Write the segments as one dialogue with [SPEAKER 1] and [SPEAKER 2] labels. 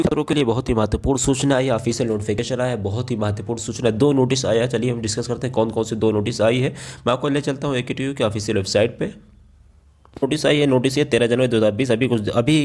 [SPEAKER 1] छात्रों के लिए बहुत ही महत्वपूर्ण सूचना आई है, ऑफिशियल नोटिफिकेशन आया है, बहुत ही महत्वपूर्ण सूचना, दो नोटिस आया है। चलिए हम डिस्कस करते हैं कौन कौन से दो नोटिस आई है। मैं आपको ले चलता हूँ AKTU की ऑफिशियल वेबसाइट पे। नोटिस आई है, नोटिस ये 13 जनवरी 2020, अभी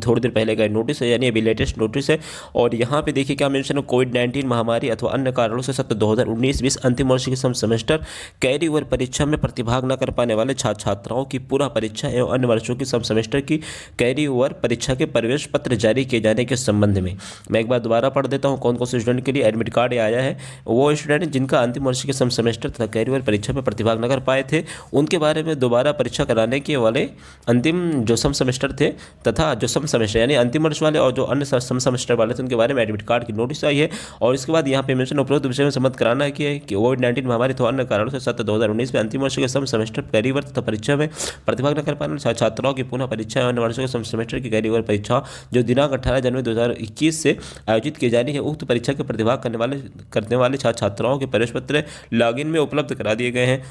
[SPEAKER 1] थोड़ी देर पहले का नोटिस है, यानी अभी लेटेस्ट नोटिस है। और यहाँ पे देखिए क्या मेंशन है, कोविड-19 महामारी अथवा अन्य कारणों से सत्र 2019-20 अंतिम वर्ष के सेमेस्टर कैरी ओवर परीक्षा में प्रतिभाग न कर पाने वाले छात्र छात्राओं की पुनः परीक्षा एवं अन्य वर्षों की सम सेमेस्टर की कैरी ओवर परीक्षा के प्रवेश पत्र जारी किए जाने के संबंध में मैं एक बार दोबारा पढ़ देता हूँ कौन कौन से स्टूडेंट के लिए एडमिट कार्ड आया है। वो स्टूडेंट जिनका अंतिम वर्ष के सम सेमेस्टर तथा कैरी ओवर परीक्षा में प्रतिभाग न कर पाए थे, उनके बारे में दोबारा परीक्षा कराने के वाले अंतिम जो सम सेमेस्टर थे तथा जो सम सेमेस्टर यानी अंतिम वर्ष वाले और जो अन्य सम सेमेस्टर वाले थे, उनके बारे में एडमिट कार्ड की नोटिस आई है। और इसके बाद यहाँ पे मेंशन उपरोक्त विषय में सम्मत कराना है कि कोविड-19 महामारी अथवा अन्य कारणों से सत्र 2019 में अंतिम वर्ष के सम सेमेस्टर कैरी ओवर तथा परीक्षा में प्रतिभाग न कर पाने वाले छात्राओं की पुनः परीक्षा और अन्य वर्षों के सम सेमेस्टर की कैरी ओवर परीक्षा जो दिनांक 18 जनवरी 2021 से आयोजित की जानी है, उक्त परीक्षा के प्रतिभाग करने वाले छात्र छात्राओं के प्रवेश पत्र लॉगिन में उपलब्ध करा दिए गए हैं।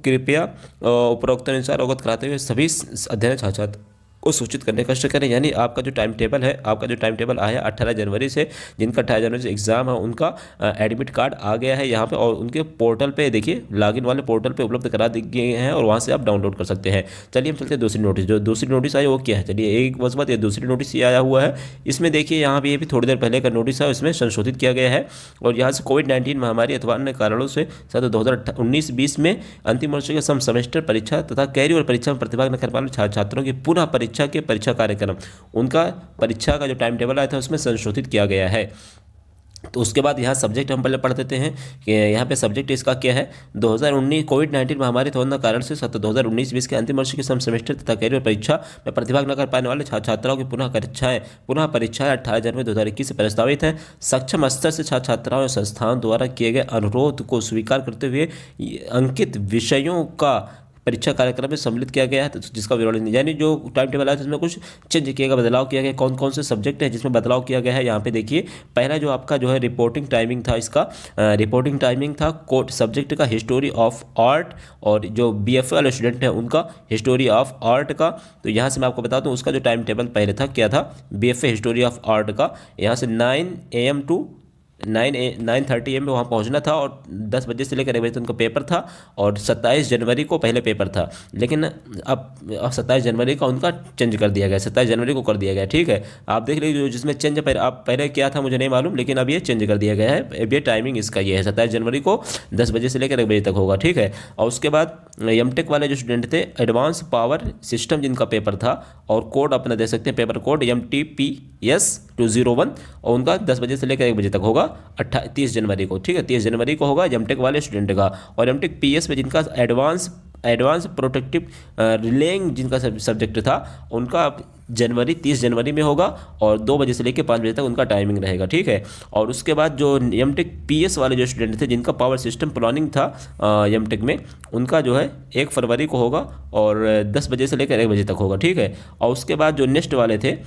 [SPEAKER 1] कृपया उपरोक्त अनुसार अवगत कराते हुए सभी अध्ययन छात्र को सूचित करने का कष्ट करें। यानी आपका जो टाइम टेबल आया 18 जनवरी से, जिनका 18 जनवरी से एग्जाम है, उनका एडमिट कार्ड आ गया है यहाँ पे, और उनके पोर्टल पे देखिए लॉगिन वाले पोर्टल पे उपलब्ध करा दिए गए हैं और वहाँ से आप डाउनलोड कर सकते हैं। चलिए हम चलते हैं दूसरी नोटिस। जो दूसरी नोटिस आई वो क्या है, चलिए एक वर्ष बाद ये दूसरी नोटिस ये आया हुआ है। इसमें देखिए यहाँ पे ये भी थोड़ी देर पहले का नोटिस है, इसमें संशोधित किया गया है। और यहाँ से कोविड-19 महामारी अथवा अन्य कारणों से सत्र 2019-20 में अंतिम वर्ष के सम सेमेस्टर परीक्षा तथा कैरी ओवर परीक्षा में प्रतिभाग न कर पाने वाले छात्रों की पुनः परीक्षा के परीक्षा कार्यक्रम, उनका परीक्षा का जो टाइम टेबल आया था उसमें संशोधित किया गया है। तो उसके बाद यहाँ सब्जेक्ट हम पहले पढ़ देते हैं कि यहाँ पे सब्जेक्ट इसका क्या है। 2019 कोविड-19 महामारी होने कारण से सत्र 2019-20 के अंतिम वर्ष के सम सेमेस्टर तथा कैरियर परीक्षा में प्रतिभाग न कर पाने वाले छात्राओं की पुनः परीक्षाएं 18 जनवरी 2021 से प्रस्तावित है। सक्षम स्तर से छात्र छात्राओं और संस्थान द्वारा किए गए अनुरोध को स्वीकार करते हुए अंकित विषयों का परीक्षा कार्यक्रम में सम्मिलित किया गया है, तो जिसका विवरण यानी जो टाइम टेबल है जिसमें कुछ चेंज किया गया, बदलाव किया गया। कौन कौन से सब्जेक्ट है जिसमें बदलाव किया गया है, यहाँ पे देखिए। पहला जो आपका जो है रिपोर्टिंग टाइमिंग था, इसका रिपोर्टिंग टाइमिंग था कोड सब्जेक्ट का हिस्टोरी ऑफ आर्ट, और जो BFA वाले स्टूडेंट हैं उनका हिस्टोरी ऑफ आर्ट का। तो यहाँ से मैं आपको बता दूँ उसका जो टाइम टेबल पहले था क्या था, BFA हिस्टोरी ऑफ आर्ट का, यहाँ से 9 AM टू 9:30 AM में वहाँ पहुँचना था, और 10 बजे से लेकर 1 बजे तक उनका पेपर था। और 27 जनवरी को पहले पेपर था, लेकिन अब 27 जनवरी का उनका चेंज कर दिया गया, 27 जनवरी को कर दिया गया। ठीक है, आप देख लीजिए जिसमें चेंज पहले क्या था मुझे नहीं मालूम, लेकिन अब ये चेंज कर दिया गया है। अब ये टाइमिंग इसका ये है, 27 जनवरी को 10 बजे से लेकर 1 बजे तक होगा। ठीक है, और उसके बाद MTech वाले जो स्टूडेंट थे, एडवांस पावर सिस्टम जिनका पेपर था, और कोड अपना दे सकते हैं, पेपर कोड MTPS 201, और उनका 10 बजे से लेकर 1 बजे तक होगा 30 जनवरी को। ठीक है, 30 जनवरी को होगा MTech वाले स्टूडेंट का। और MTech PS में जिनका एडवांस प्रोटेक्टिव रिलेइंग जिनका सब्जेक्ट था, उनका 30 जनवरी में होगा, और 2 बजे से लेकर 5 बजे तक उनका टाइमिंग रहेगा। ठीक है, और उसके बाद जो MTech PS वाले जो स्टूडेंट थे जिनका पावर सिस्टम प्लानिंग था MTech में, उनका जो है 1 फरवरी को होगा, और 10 बजे से लेकर 1 बजे तक होगा। ठीक है, और उसके बाद जो नेक्स्ट वाले थे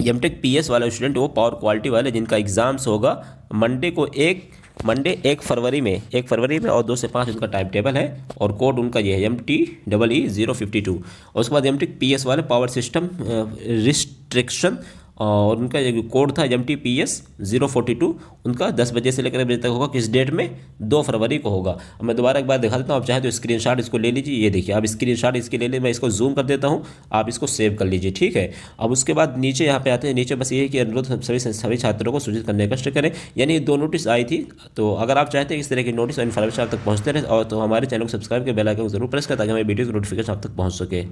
[SPEAKER 1] MTech PS वाले स्टूडेंट, वो पावर क्वालिटी वाले जिनका एग्ज़ाम्स होगा मंडे 1 फरवरी में, 1 फरवरी में, और 2 से 5 उनका टाइम टेबल है, और कोड उनका ये है MTEE 052। और उसके बाद MTech PS वाले पावर सिस्टम रिस्ट्रिक्शन, और उनका जो कोड था MTPS 042, उनका 10 बजे से लेकर 1 बजे तक होगा। किस डेट में, 2 फरवरी को होगा। अब मैं दोबारा एक बार दिखा देता हूँ, आप चाहे तो स्क्रीनशॉट इसको ले लीजिए। ये देखिए, आप स्क्रीनशॉट इसके ले लीजिए, मैं इसको जूम कर देता हूँ, आप इसको सेव कर लीजिए। ठीक है, अब उसके बाद नीचे यहाँ पे आते हैं। नीचे बस ये है कि अनुरोध सभी छात्रों को सूचित करने का कष्ट करें। यानी 2 नोटिस आई थी, तो अगर आप चाहते हैं इस तरह की नोटिस और इन्फॉर्मेशन आप तक पहुँचते रहे, और तो हमारे चैनल को सब्सक्राइब कर बेल आइकन को जरूर प्रेस करें ताकि हमारी वीडियो की नोटिफिकेशन आप तक पहुँच सके।